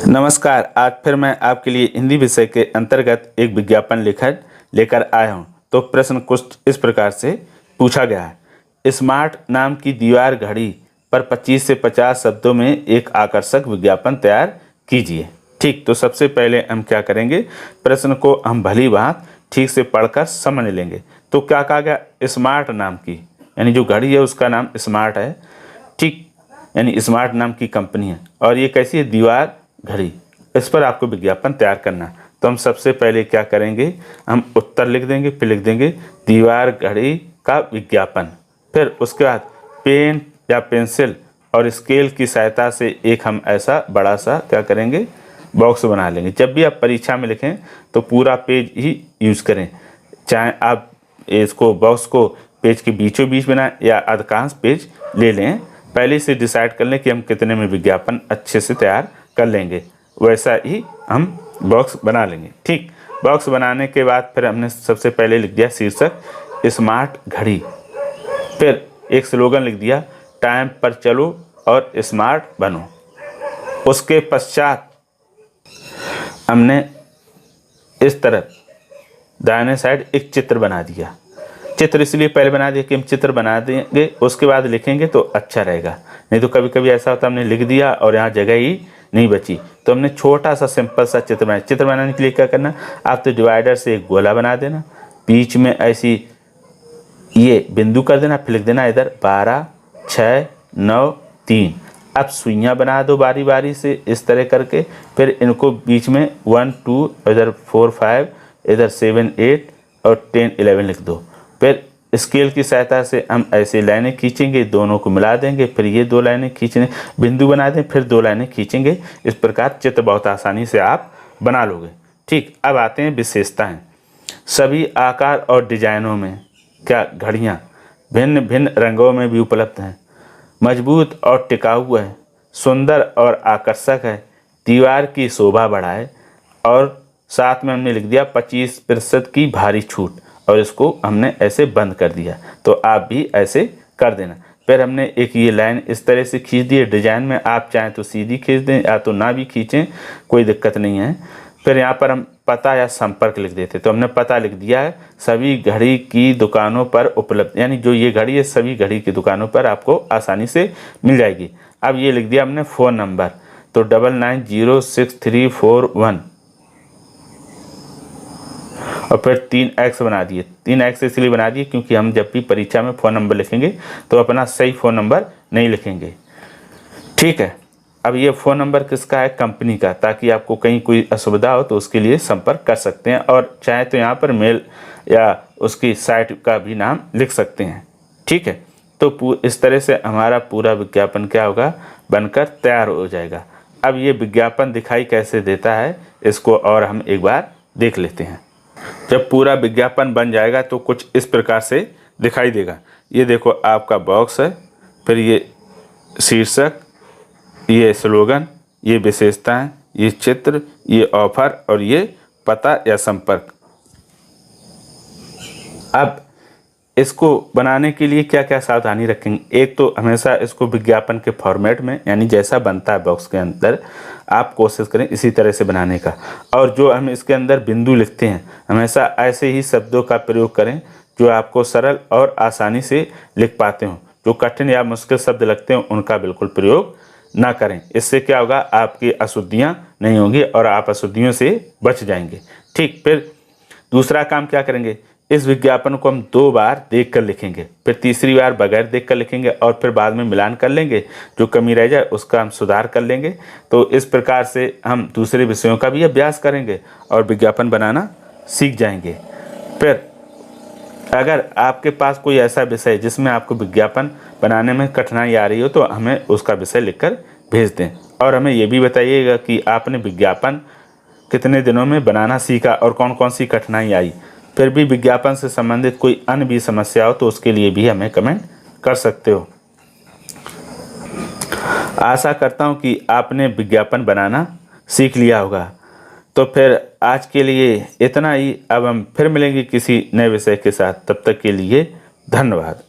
नमस्कार। आज फिर मैं आपके लिए हिंदी विषय के अंतर्गत एक विज्ञापन लेकर आया हूं। तो प्रश्न कुछ इस प्रकार से पूछा गया है। स्मार्ट नाम की दीवार घड़ी पर 25 से 50 शब्दों में एक आकर्षक विज्ञापन तैयार कीजिए। ठीक, तो सबसे पहले हम क्या करेंगे, प्रश्न को हम भली भांति ठीक से पढ़कर समझ लेंगे। तो क्या कहा गया, स्मार्ट नाम की, यानी जो घड़ी है उसका नाम स्मार्ट है। ठीक, यानी स्मार्ट नाम की कंपनी है और ये कैसी है, दीवार घड़ी। इस पर आपको विज्ञापन तैयार करना। तो हम सबसे पहले क्या करेंगे, हम उत्तर लिख देंगे, फिर लिख देंगे दीवार घड़ी का विज्ञापन। फिर उसके बाद पेन या पेंसिल और स्केल की सहायता से एक हम ऐसा बड़ा सा क्या करेंगे, बॉक्स बना लेंगे। जब भी आप परीक्षा में लिखें तो पूरा पेज ही यूज़ करें, चाहे आप इसको बॉक्स को पेज के बीचों बीच बनाएं या अधिकांश पेज ले लें। पहले से डिसाइड कर लें कि हम कितने में विज्ञापन अच्छे से तैयार कर लेंगे, वैसा ही हम बॉक्स बना लेंगे। ठीक, बॉक्स बनाने के बाद फिर हमने सबसे पहले लिख दिया शीर्षक स्मार्ट घड़ी, फिर एक स्लोगन लिख दिया टाइम पर चलो और स्मार्ट बनो। उसके पश्चात हमने इस तरफ दाहिने साइड एक चित्र बना दिया। चित्र इसलिए पहले बना दिया कि हम चित्र बना देंगे, उसके बाद लिखेंगे तो अच्छा रहेगा। नहीं तो कभी कभी ऐसा होता है हमने लिख दिया और यहाँ जगह ही नहीं बची। तो हमने छोटा सा सिंपल सा चित्र बनाया। चित्र बनाने के लिए क्या करना, आप तो डिवाइडर से एक गोला बना देना, बीच में ऐसी ये बिंदु कर देना, फिर लिख देना इधर 12, 6, 9, 3। अब सुइयाँ बना दो बारी बारी से इस तरह करके, फिर इनको बीच में 1, 2, इधर 4, 5, इधर 7, 8 और 10, 11 लिख दो। फिर स्केल की सहायता से हम ऐसे लाइनें खींचेंगे, दोनों को मिला देंगे, फिर ये दो लाइनें खींचने बिंदु बना दें, फिर दो लाइनें खींचेंगे। इस प्रकार चित्र बहुत आसानी से आप बना लोगे। ठीक, अब आते हैं विशेषताएं। सभी आकार और डिजाइनों में क्या घड़ियाँ भिन्न भिन्न रंगों में भी उपलब्ध हैं। मजबूत और टिकाऊ है, सुंदर और आकर्षक है, दीवार की शोभा बढ़ाए। और साथ में हमने लिख दिया 25% की भारी छूट, और इसको हमने ऐसे बंद कर दिया। तो आप भी ऐसे कर देना। फिर हमने एक ये लाइन इस तरह से खींच दी है। डिजाइन में आप चाहें तो सीधी खींच दें या तो ना भी खींचें, कोई दिक्कत नहीं है। फिर यहाँ पर हम पता या संपर्क लिख देते, तो हमने पता लिख दिया है सभी घड़ी की दुकानों पर उपलब्ध, यानी जो ये घड़ी है सभी घड़ी की दुकानों पर आपको आसानी से मिल जाएगी। अब ये लिख दिया हमने फ़ोन नंबर, तो 990634 और फिर 3x बना दिए। 3x इसलिए बना दिए क्योंकि हम जब भी परीक्षा में फ़ोन नंबर लिखेंगे तो अपना सही फ़ोन नंबर नहीं लिखेंगे। ठीक है, अब ये फ़ोन नंबर किसका है, कंपनी का, ताकि आपको कहीं कोई असुविधा हो तो उसके लिए संपर्क कर सकते हैं। और चाहे तो यहाँ पर मेल या उसकी साइट का भी नाम लिख सकते हैं। ठीक है, तो इस तरह से हमारा पूरा विज्ञापन क्या होगा, बनकर तैयार हो जाएगा। अब ये विज्ञापन दिखाई कैसे देता है, इसको और हम एक बार देख लेते हैं। जब पूरा विज्ञापन बन जाएगा तो कुछ इस प्रकार से दिखाई देगा। ये देखो आपका बॉक्स है, फिर ये शीर्षक, ये स्लोगन, ये विशेषताएं, ये चित्र, ये ऑफर और ये पता या संपर्क। अब इसको बनाने के लिए क्या क्या सावधानी रखेंगे, एक तो हमेशा इसको विज्ञापन के फॉर्मेट में, यानी जैसा बनता है बॉक्स के अंदर, आप कोशिश करें इसी तरह से बनाने का। और जो हम इसके अंदर बिंदु लिखते हैं हमेशा ऐसे ही शब्दों का प्रयोग करें जो आपको सरल और आसानी से लिख पाते हों। जो कठिन या मुश्किल शब्द लगते हैं उनका बिल्कुल प्रयोग ना करें। इससे क्या होगा, आपकी अशुद्धियाँ नहीं होंगी और आप अशुद्धियों से बच जाएंगे। ठीक, फिर दूसरा काम क्या करेंगे, इस विज्ञापन को हम 2 बार देखकर लिखेंगे, फिर तीसरी बार बगैर देखकर लिखेंगे और फिर बाद में मिलान कर लेंगे। जो कमी रह जाए उसका हम सुधार कर लेंगे। तो इस प्रकार से हम दूसरे विषयों का भी अभ्यास करेंगे और विज्ञापन बनाना सीख जाएंगे। फिर अगर आपके पास कोई ऐसा विषय जिसमें आपको विज्ञापन बनाने में कठिनाई आ रही हो तो हमें उसका विषय लिखकर भेज दें। और हमें ये भी बताइएगा कि आपने विज्ञापन कितने दिनों में बनाना सीखा और कौन कौन सी कठिनाई आई। फिर भी विज्ञापन से संबंधित कोई अन्य भी समस्या हो तो उसके लिए भी हमें कमेंट कर सकते हो। आशा करता हूँ कि आपने विज्ञापन बनाना सीख लिया होगा। तो फिर आज के लिए इतना ही। अब हम फिर मिलेंगे किसी नए विषय के साथ, तब तक के लिए धन्यवाद।